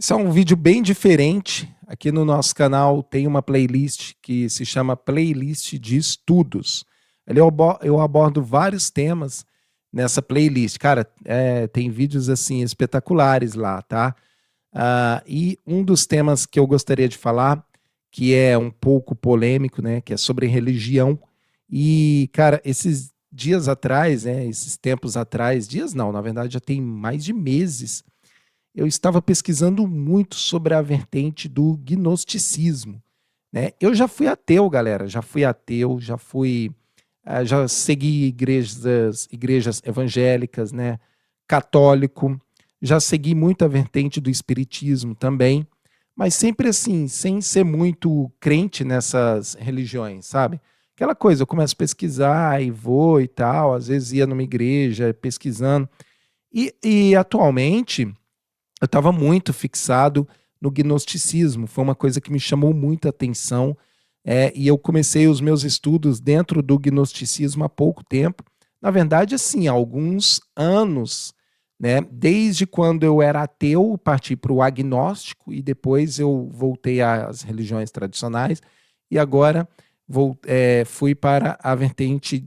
Esse é um vídeo bem diferente. Aqui no nosso canal tem uma playlist que se chama Playlist de Estudos. Ali eu abordo vários temas nessa playlist. Cara, tem vídeos assim espetaculares lá, tá? E um dos temas que eu gostaria de falar, que é um pouco polêmico, né? Que é sobre religião. E, cara, esses dias atrás, né? Esses tempos atrás, dias não, na verdade já tem mais de meses, eu estava pesquisando muito sobre a vertente do gnosticismo, né? Eu já fui ateu, galera, já fui ateu, já segui igrejas evangélicas, né? Católico, já segui muito a vertente do espiritismo também, mas sempre assim, sem ser muito crente nessas religiões, sabe? Aquela coisa, eu começo a pesquisar e vou e tal, às vezes ia numa igreja pesquisando, e atualmente eu estava muito fixado no gnosticismo, foi uma coisa que me chamou muita atenção, e eu comecei os meus estudos dentro do gnosticismo há pouco tempo, na verdade, assim, há alguns anos, né? Desde quando eu era ateu, parti para o agnóstico e depois eu voltei às religiões tradicionais e agora fui para a vertente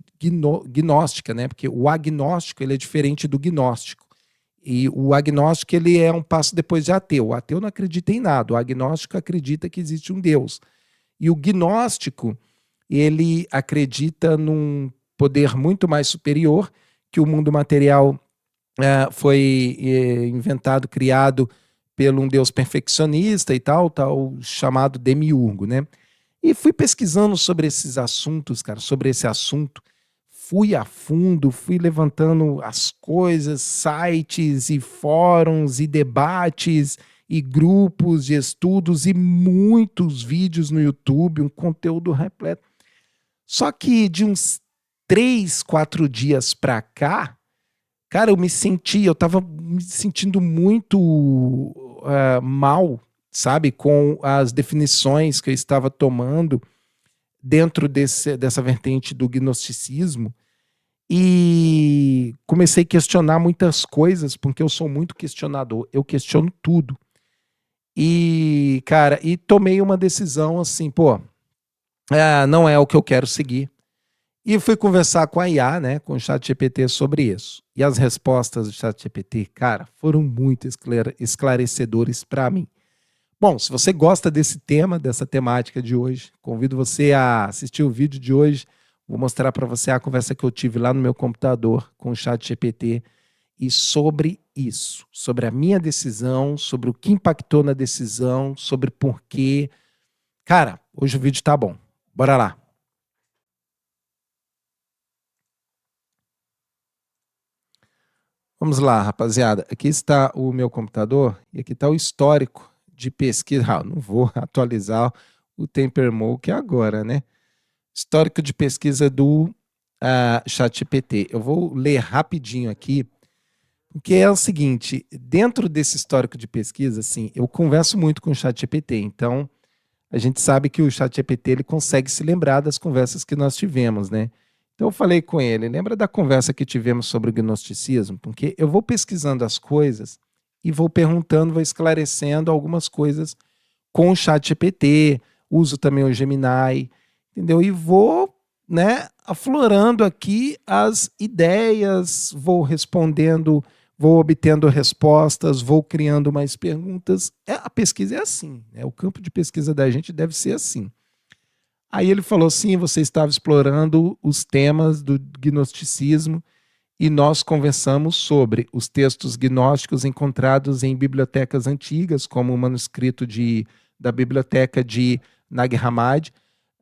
gnóstica, né? Porque o agnóstico ele é diferente do gnóstico. E o agnóstico ele é um passo depois de ateu. O ateu não acredita em nada, o agnóstico acredita que existe um Deus. E o gnóstico, ele acredita num poder muito mais superior, que o mundo material foi inventado, criado por um Deus perfeccionista e tal chamado demiurgo, né? E fui pesquisando sobre esses assuntos, cara, sobre esse assunto, fui a fundo, fui levantando as coisas, sites e fóruns e debates e grupos de estudos e muitos vídeos no YouTube, um conteúdo repleto. Só que de uns 3, 4 dias para cá, cara, eu estava me sentindo muito mal, sabe, com as definições que eu estava tomando dentro dessa vertente do gnosticismo, e comecei a questionar muitas coisas, porque eu sou muito questionador, eu questiono tudo. E, cara, tomei uma decisão assim, pô, não é o que eu quero seguir. E fui conversar com a IA, né, com o ChatGPT sobre isso. E as respostas do ChatGPT, cara, foram muito esclarecedores para mim. Bom, se você gosta desse tema, dessa temática de hoje, convido você a assistir o vídeo de hoje. Vou mostrar para você a conversa que eu tive lá no meu computador com o ChatGPT e sobre isso, sobre a minha decisão, sobre o que impactou na decisão, sobre por quê. Cara, hoje o vídeo tá bom. Bora lá. Vamos lá, rapaziada. Aqui está o meu computador e aqui está o histórico de pesquisa. Não vou atualizar o Tempermoke agora, né? Histórico de pesquisa do ChatGPT. Eu vou ler rapidinho aqui, porque é o seguinte, dentro desse histórico de pesquisa, assim, eu converso muito com o ChatGPT, então a gente sabe que o ChatGPT ele consegue se lembrar das conversas que nós tivemos, né? Então eu falei com ele, lembra da conversa que tivemos sobre o gnosticismo? Porque eu vou pesquisando as coisas e vou perguntando, vou esclarecendo algumas coisas com o ChatGPT, uso também o Gemini, entendeu? E vou, né, aflorando aqui as ideias, vou respondendo, vou obtendo respostas, vou criando mais perguntas. A pesquisa é assim, né? O campo de pesquisa da gente deve ser assim. Aí ele falou assim, você estava explorando os temas do gnosticismo e nós conversamos sobre os textos gnósticos encontrados em bibliotecas antigas, como o manuscrito da biblioteca de Nag Hammadi,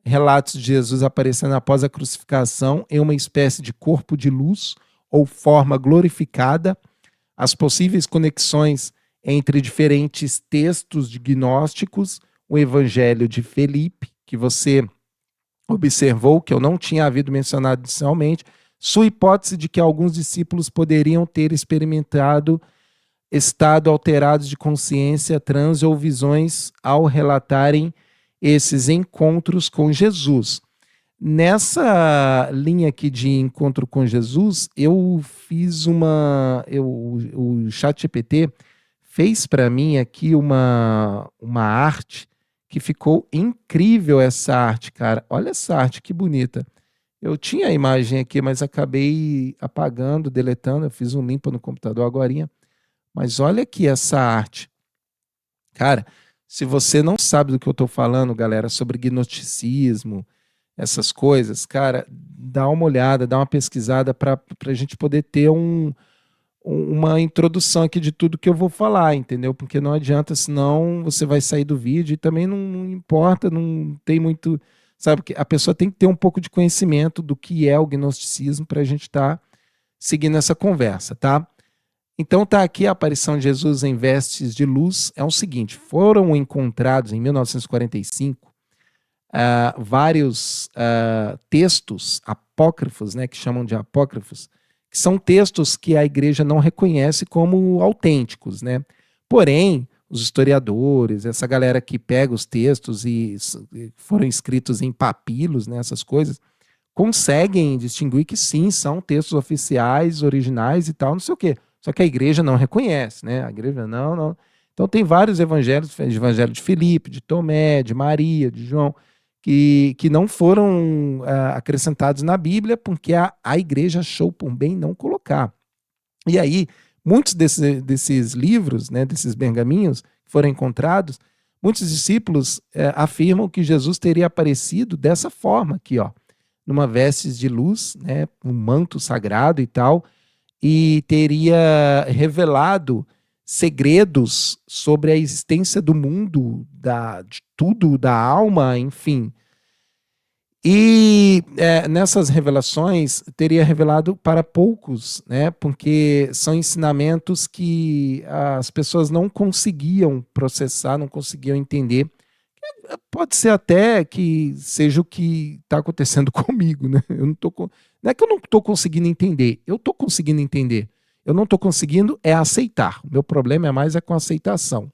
relatos de Jesus aparecendo após a crucificação em uma espécie de corpo de luz ou forma glorificada, as possíveis conexões entre diferentes textos de gnósticos, o Evangelho de Felipe, que você observou, que eu não tinha havido mencionado inicialmente, sua hipótese de que alguns discípulos poderiam ter experimentado estado alterados de consciência, transe ou visões ao relatarem esses encontros com Jesus. Nessa linha aqui de encontro com Jesus, eu fiz o ChatGPT fez para mim aqui uma arte que ficou incrível essa arte, cara. Olha essa arte, que bonita. Eu tinha a imagem aqui, mas acabei apagando, deletando. Eu fiz um limpo no computador agorinha. Mas olha aqui essa arte. Cara, se você não sabe do que eu estou falando, galera, sobre gnosticismo, essas coisas, cara, dá uma olhada, dá uma pesquisada para a gente poder ter uma introdução aqui de tudo que eu vou falar, entendeu? Porque não adianta, senão você vai sair do vídeo e também não importa, não tem muito. Sabe, que a pessoa tem que ter um pouco de conhecimento do que é o gnosticismo para a gente estar seguindo essa conversa, tá? Então tá aqui a aparição de Jesus em vestes de luz. É o seguinte, foram encontrados em 1945 vários textos apócrifos, né, que chamam de apócrifos, que são textos que a igreja não reconhece como autênticos, né? Porém, os historiadores, essa galera que pega os textos e foram escritos em papilos, né, essas coisas, conseguem distinguir que sim, são textos oficiais, originais e tal, não sei o quê. Só que a igreja não reconhece, né? A igreja não. Então tem vários evangelhos, evangelho de Filipe, de Tomé, de Maria, de João, que não foram acrescentados na Bíblia porque a igreja achou por bem não colocar. E aí, muitos desses livros, né, desses pergaminhos que foram encontrados, muitos discípulos afirmam que Jesus teria aparecido dessa forma aqui, ó, numa vestes de luz, né, um manto sagrado e tal, e teria revelado segredos sobre a existência do mundo, de tudo, da alma, enfim. E nessas revelações teria revelado para poucos, né? Porque são ensinamentos que as pessoas não conseguiam processar, não conseguiam entender. Pode ser até que seja o que está acontecendo comigo, né? Não é que eu não estou conseguindo entender, eu estou conseguindo entender. Eu não estou conseguindo aceitar. O meu problema é com a aceitação.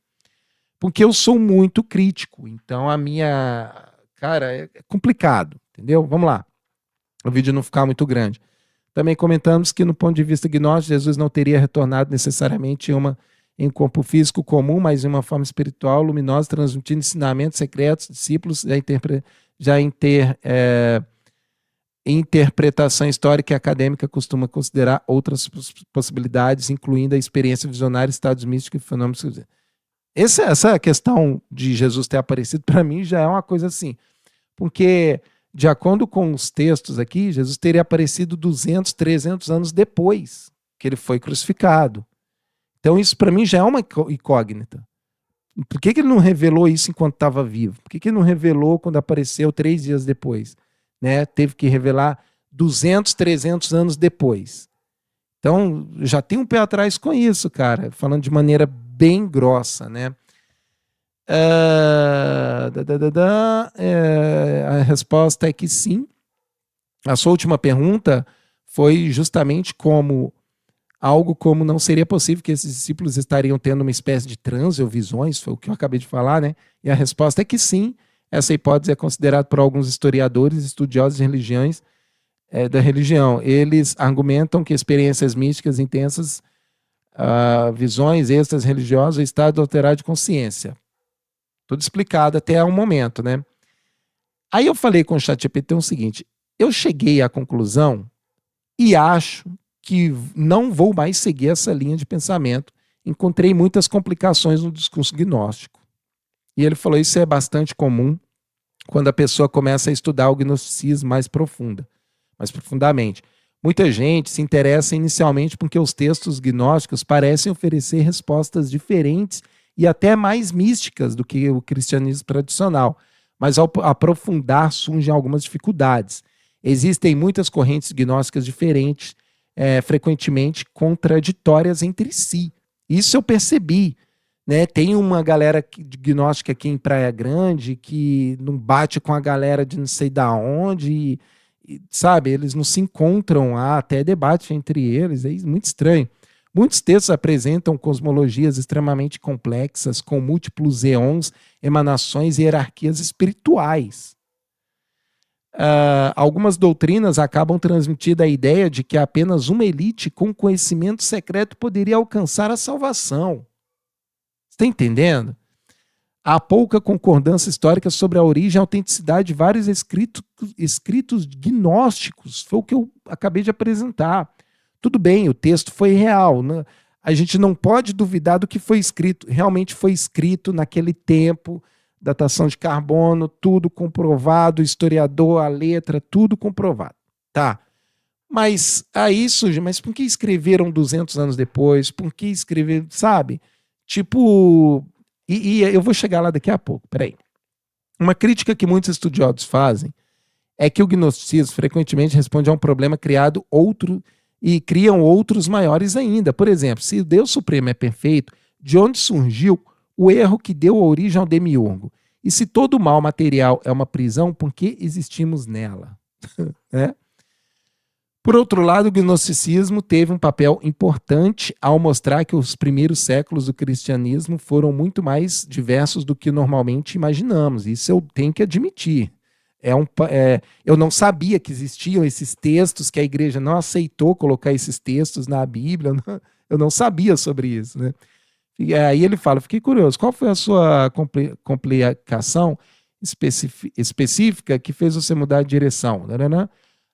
Porque eu sou muito crítico, então a minha... Cara, é complicado, entendeu? Vamos lá. O vídeo não ficar muito grande. Também comentamos que, no ponto de vista gnóstico, Jesus não teria retornado necessariamente em um corpo físico comum, mas em uma forma espiritual, luminosa, transmitindo ensinamentos secretos, discípulos, interpretação histórica e acadêmica costuma considerar outras possibilidades, incluindo a experiência visionária, estados místicos e fenômenos. Essa questão de Jesus ter aparecido, para mim, já é uma coisa assim, porque, de acordo com os textos aqui, Jesus teria aparecido 200, 300 anos depois que ele foi crucificado. Então isso para mim já é uma incógnita. Por que ele não revelou isso enquanto estava vivo? Por que ele não revelou quando apareceu 3 dias depois? Né? Teve que revelar 200, 300 anos depois. Então já tem um pé atrás com isso, cara, falando de maneira bem grossa, né? A resposta é que sim. A sua última pergunta foi justamente algo como não seria possível que esses discípulos estariam tendo uma espécie de transe ou visões, foi o que eu acabei de falar, né? E a resposta é que sim. Essa hipótese é considerada por alguns historiadores, estudiosos de religiões, da religião. Eles argumentam que experiências místicas intensas, visões extras religiosas, o estado alterado de consciência. Tudo explicado até um momento, né? Aí eu falei com o ChatGPT o seguinte, eu cheguei à conclusão e acho que não vou mais seguir essa linha de pensamento. Encontrei muitas complicações no discurso gnóstico. E ele falou, isso é bastante comum quando a pessoa começa a estudar o gnosticismo mais profundamente. Muita gente se interessa inicialmente porque os textos gnósticos parecem oferecer respostas diferentes e até mais místicas do que o cristianismo tradicional. Mas ao aprofundar surgem algumas dificuldades. Existem muitas correntes gnósticas diferentes, frequentemente contraditórias entre si. Isso eu percebi. Né? Tem uma galera gnóstica aqui em Praia Grande que não bate com a galera de não sei da onde, sabe? Eles não se encontram, há até debate entre eles, é muito estranho. Muitos textos apresentam cosmologias extremamente complexas, com múltiplos eons, emanações e hierarquias espirituais. Algumas doutrinas acabam transmitindo a ideia de que apenas uma elite com conhecimento secreto poderia alcançar a salvação. Está entendendo? Há pouca concordância histórica sobre a origem e a autenticidade de vários escritos gnósticos. Foi o que eu acabei de apresentar. Tudo bem, o texto foi real, né? A gente não pode duvidar do que foi escrito. Realmente foi escrito naquele tempo, datação de carbono, tudo comprovado, historiador, a letra, tudo comprovado. Tá. Mas aí surge, mas por que escreveram 200 anos depois? Por que escrever, sabe? Tipo, e eu vou chegar lá daqui a pouco, peraí. Uma crítica que muitos estudiosos fazem é que o gnosticismo frequentemente responde a um problema criado outro e criam outros maiores ainda. Por exemplo, se o Deus Supremo é perfeito, de onde surgiu o erro que deu origem ao demiurgo? E se todo o mal material é uma prisão, por que existimos nela? Né? Por outro lado, o gnosticismo teve um papel importante ao mostrar que os primeiros séculos do cristianismo foram muito mais diversos do que normalmente imaginamos. Isso eu tenho que admitir. Eu não sabia que existiam esses textos, que a igreja não aceitou colocar esses textos na Bíblia. Eu não sabia sobre isso, né? E aí ele fala, fiquei curioso, qual foi a sua complicação específica que fez você mudar de direção?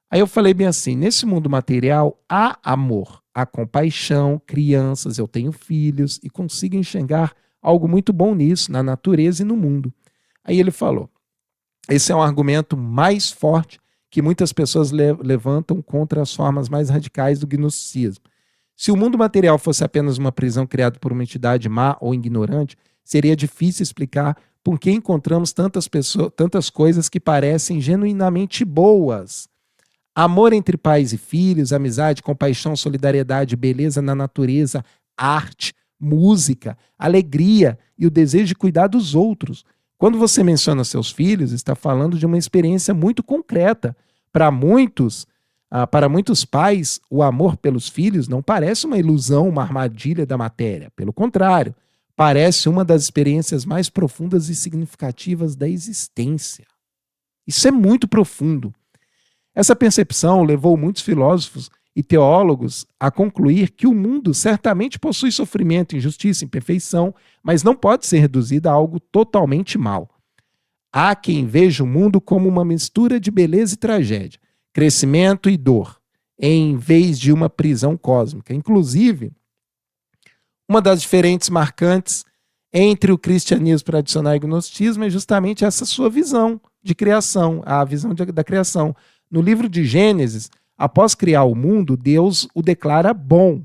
Aí eu falei bem assim, nesse mundo material há amor, há compaixão, crianças, eu tenho filhos e consigo enxergar algo muito bom nisso, na natureza e no mundo. Aí ele falou, esse é um argumento mais forte que muitas pessoas levantam contra as formas mais radicais do gnosticismo. Se o mundo material fosse apenas uma prisão criada por uma entidade má ou ignorante, seria difícil explicar por que encontramos tantas coisas que parecem genuinamente boas. Amor entre pais e filhos, amizade, compaixão, solidariedade, beleza na natureza, arte, música, alegria e o desejo de cuidar dos outros. Quando você menciona seus filhos, está falando de uma experiência muito concreta. Para muitos pais, o amor pelos filhos não parece uma ilusão, uma armadilha da matéria. Pelo contrário, parece uma das experiências mais profundas e significativas da existência. Isso é muito profundo. Essa percepção levou muitos filósofos e teólogos a concluir que o mundo certamente possui sofrimento, injustiça, imperfeição, mas não pode ser reduzido a algo totalmente mal. Há quem veja o mundo como uma mistura de beleza e tragédia, crescimento e dor, em vez de uma prisão cósmica. Inclusive, uma das diferenças marcantes entre o cristianismo tradicional e o gnosticismo é justamente essa sua visão de criação, a visão da criação. No livro de Gênesis, após criar o mundo, Deus o declara bom.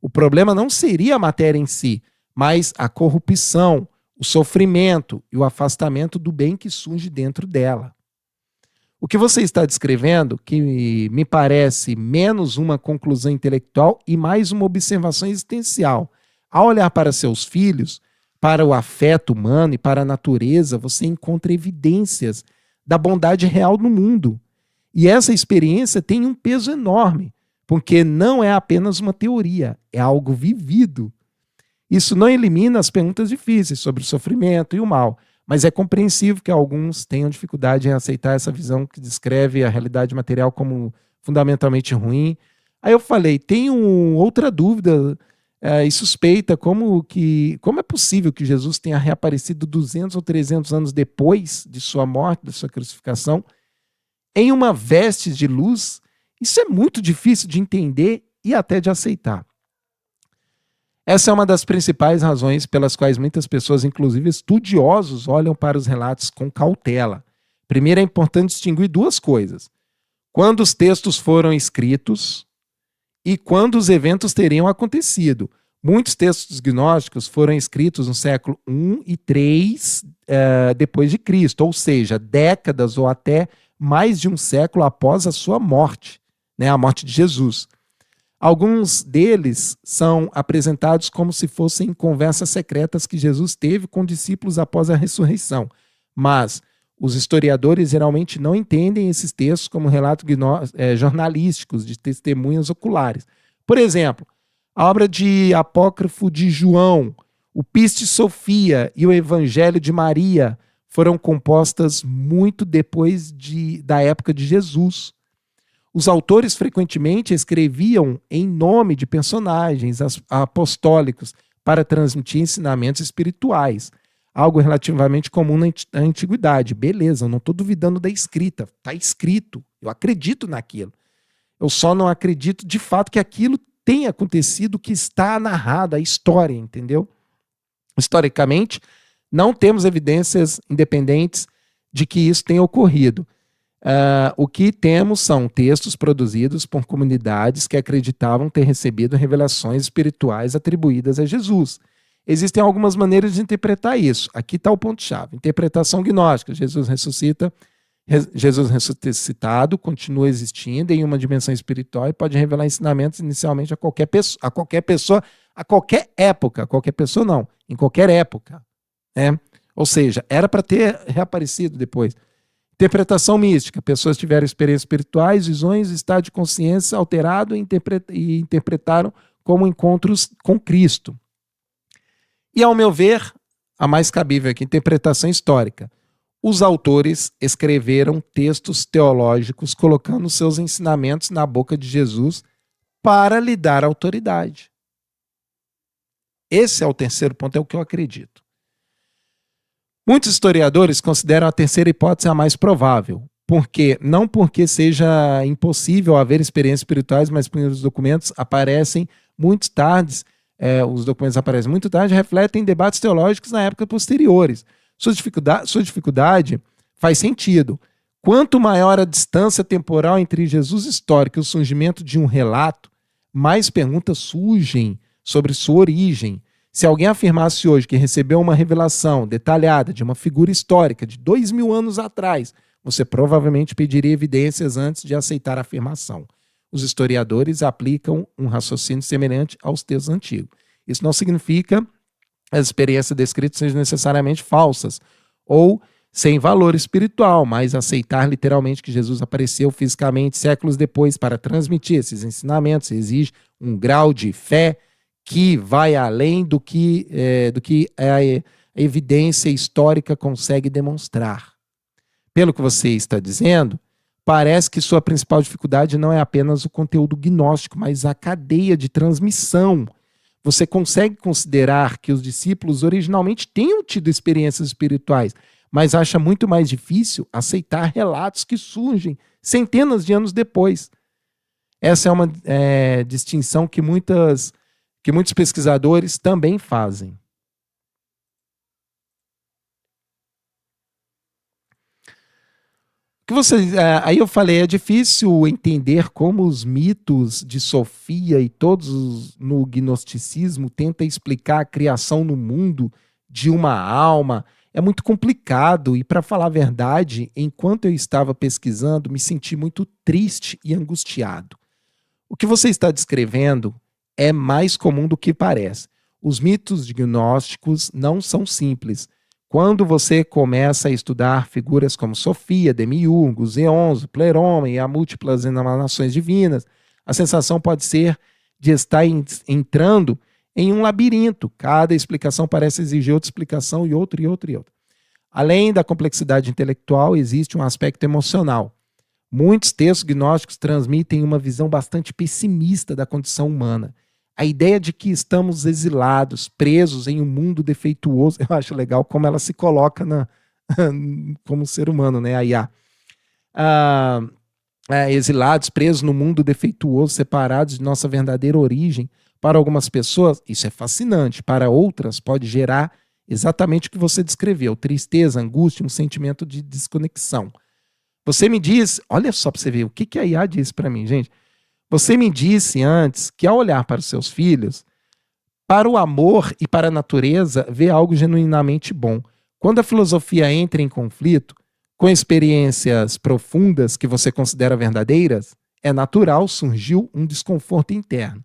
O problema não seria a matéria em si, mas a corrupção, o sofrimento e o afastamento do bem que surge dentro dela. O que você está descrevendo, que me parece menos uma conclusão intelectual e mais uma observação existencial. Ao olhar para seus filhos, para o afeto humano e para a natureza, você encontra evidências da bondade real no mundo. E essa experiência tem um peso enorme, porque não é apenas uma teoria, é algo vivido. Isso não elimina as perguntas difíceis sobre o sofrimento e o mal, mas é compreensível que alguns tenham dificuldade em aceitar essa visão que descreve a realidade material como fundamentalmente ruim. Aí eu falei, tenho outra dúvida e suspeita, como é possível que Jesus tenha reaparecido 200 ou 300 anos depois de sua morte, da sua crucificação, em uma veste de luz? Isso é muito difícil de entender e até de aceitar. Essa é uma das principais razões pelas quais muitas pessoas, inclusive estudiosos, olham para os relatos com cautela. Primeiro, é importante distinguir duas coisas: quando os textos foram escritos e quando os eventos teriam acontecido. Muitos textos gnósticos foram escritos no século I e III depois de Cristo, ou seja, décadas ou até mais de um século após a sua morte, né, a morte de Jesus. Alguns deles são apresentados como se fossem conversas secretas que Jesus teve com discípulos após a ressurreição. Mas os historiadores geralmente não entendem esses textos como relatos jornalísticos de testemunhas oculares. Por exemplo, a obra de apócrifo de João, o Piste Sofia e o Evangelho de Maria foram compostas muito depois da época de Jesus. Os autores frequentemente escreviam em nome de personagens apostólicos para transmitir ensinamentos espirituais, algo relativamente comum na antiguidade. Beleza, eu não estou duvidando da escrita, está escrito, eu acredito naquilo. Eu só não acredito de fato que aquilo tenha acontecido, que está narrado, a história, entendeu? Historicamente, não temos evidências independentes de que isso tenha ocorrido. O que temos são textos produzidos por comunidades que acreditavam ter recebido revelações espirituais atribuídas a Jesus. Existem algumas maneiras de interpretar isso. Aqui está o ponto-chave. Interpretação gnóstica. Jesus ressuscitado continua existindo em uma dimensão espiritual e pode revelar ensinamentos inicialmente a qualquer pessoa, a qualquer época. Qualquer pessoa não, em qualquer época. Né? Ou seja, era para ter reaparecido depois. Interpretação mística. Pessoas tiveram experiências espirituais, visões, estado de consciência alterado e interpretaram como encontros com Cristo. E, ao meu ver, a mais cabível aqui, interpretação histórica. Os autores escreveram textos teológicos colocando seus ensinamentos na boca de Jesus para lhe dar autoridade. Esse é o terceiro ponto, é o que eu acredito. Muitos historiadores consideram a terceira hipótese a mais provável. Não porque seja impossível haver experiências espirituais, mas porque os documentos aparecem muito tarde, refletem debates teológicos na época posteriores. Sua dificuldade faz sentido. Quanto maior a distância temporal entre Jesus histórico e o surgimento de um relato, mais perguntas surgem sobre sua origem. Se alguém afirmasse hoje que recebeu uma revelação detalhada de uma figura histórica de 2000 anos atrás, você provavelmente pediria evidências antes de aceitar a afirmação. Os historiadores aplicam um raciocínio semelhante aos textos antigos. Isso não significa que as experiências descritas sejam necessariamente falsas ou sem valor espiritual, mas aceitar literalmente que Jesus apareceu fisicamente séculos depois para transmitir esses ensinamentos exige um grau de fé que vai além do que a evidência histórica consegue demonstrar. Pelo que você está dizendo, parece que sua principal dificuldade não é apenas o conteúdo gnóstico, mas a cadeia de transmissão. Você consegue considerar que os discípulos originalmente tenham tido experiências espirituais, mas acha muito mais difícil aceitar relatos que surgem centenas de anos depois. Essa é uma distinção que muitos pesquisadores também fazem. Aí eu falei, é difícil entender como os mitos de Sofia e todos no gnosticismo tentam explicar a criação no mundo de uma alma. É muito complicado e, para falar a verdade, enquanto eu estava pesquisando, me senti muito triste e angustiado. O que você está descrevendo é mais comum do que parece. Os mitos gnósticos não são simples. Quando você começa a estudar figuras como Sofia, Demiurgo, Zeon, Pleroma e as múltiplas emanações divinas, a sensação pode ser de estar entrando em um labirinto. Cada explicação parece exigir outra explicação e outra. Além da complexidade intelectual, existe um aspecto emocional. Muitos textos gnósticos transmitem uma visão bastante pessimista da condição humana. A ideia de que estamos exilados, presos em um mundo defeituoso, eu acho legal como ela se coloca como ser humano, né, a IA. Exilados, presos no mundo defeituoso, separados de nossa verdadeira origem. Para algumas pessoas, isso é fascinante. Para outras, pode gerar exatamente o que você descreveu: tristeza, angústia, um sentimento de desconexão. Você me diz, olha só para você ver o que a IA disse para mim, gente. Você me disse antes que, ao olhar para os seus filhos, para o amor e para a natureza, vê algo genuinamente bom. Quando a filosofia entra em conflito com experiências profundas que você considera verdadeiras, é natural surgir um desconforto interno.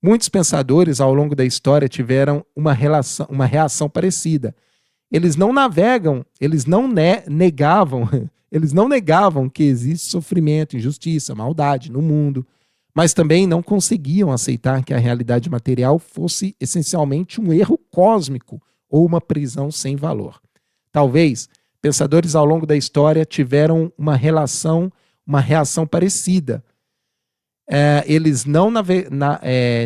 Muitos pensadores, ao longo da história, tiveram uma reação parecida. Eles não negavam que existe sofrimento, injustiça, maldade no mundo, mas também não conseguiam aceitar que a realidade material fosse essencialmente um erro cósmico ou uma prisão sem valor. Talvez pensadores ao longo da história tiveram uma reação parecida. eles não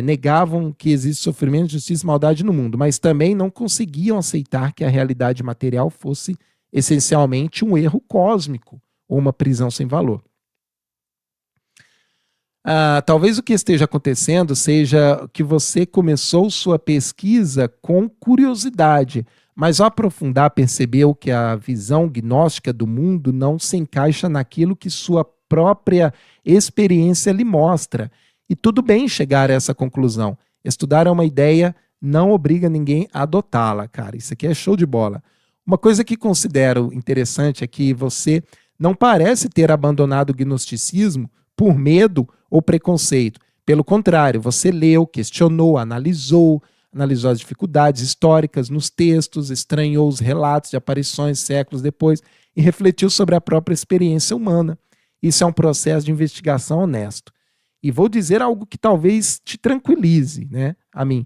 negavam que existe sofrimento, justiça e maldade no mundo, mas também não conseguiam aceitar que a realidade material fosse essencialmente um erro cósmico ou uma prisão sem valor. Talvez o que esteja acontecendo seja que você começou sua pesquisa com curiosidade, mas ao aprofundar percebeu que a visão gnóstica do mundo não se encaixa naquilo que sua própria experiência lhe mostra. E tudo bem chegar a essa conclusão. Estudar é uma ideia, não obriga ninguém a adotá-la, cara. Isso aqui é show de bola. Uma coisa que considero interessante é que você não parece ter abandonado o gnosticismo por medo ou preconceito. Pelo contrário, você leu, questionou, analisou as dificuldades históricas nos textos, estranhou os relatos de aparições séculos depois e refletiu sobre a própria experiência humana. Isso é um processo de investigação honesto. E vou dizer algo que talvez te tranquilize, né, a mim.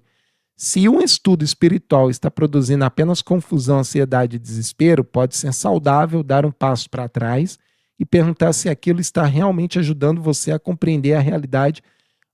Se um estudo espiritual está produzindo apenas confusão, ansiedade e desespero, pode ser saudável dar um passo para trás e perguntar se aquilo está realmente ajudando você a compreender a realidade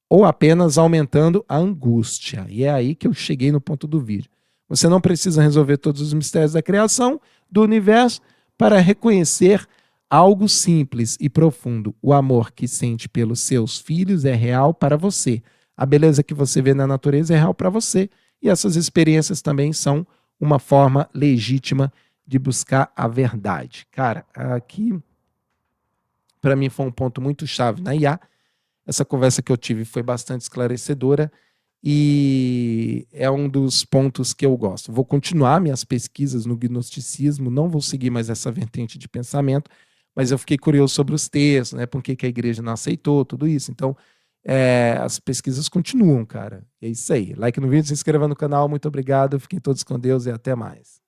ou apenas aumentando a angústia. E é aí que eu cheguei no ponto do vídeo. Você não precisa resolver todos os mistérios da criação, do universo, para reconhecer algo simples e profundo. O amor que sente pelos seus filhos é real para você. A beleza que você vê na natureza é real para você. E essas experiências também são uma forma legítima de buscar a verdade. Cara, aqui para mim foi um ponto muito chave na IA. Essa conversa que eu tive foi bastante esclarecedora e é um dos pontos que eu gosto. Vou continuar minhas pesquisas no gnosticismo, não vou seguir mais essa vertente de pensamento, mas eu fiquei curioso sobre os textos, né? Por que a igreja não aceitou tudo isso. Então, as pesquisas continuam, cara. É isso aí. Like no vídeo, se inscreva no canal. Muito obrigado. Fiquem todos com Deus e até mais.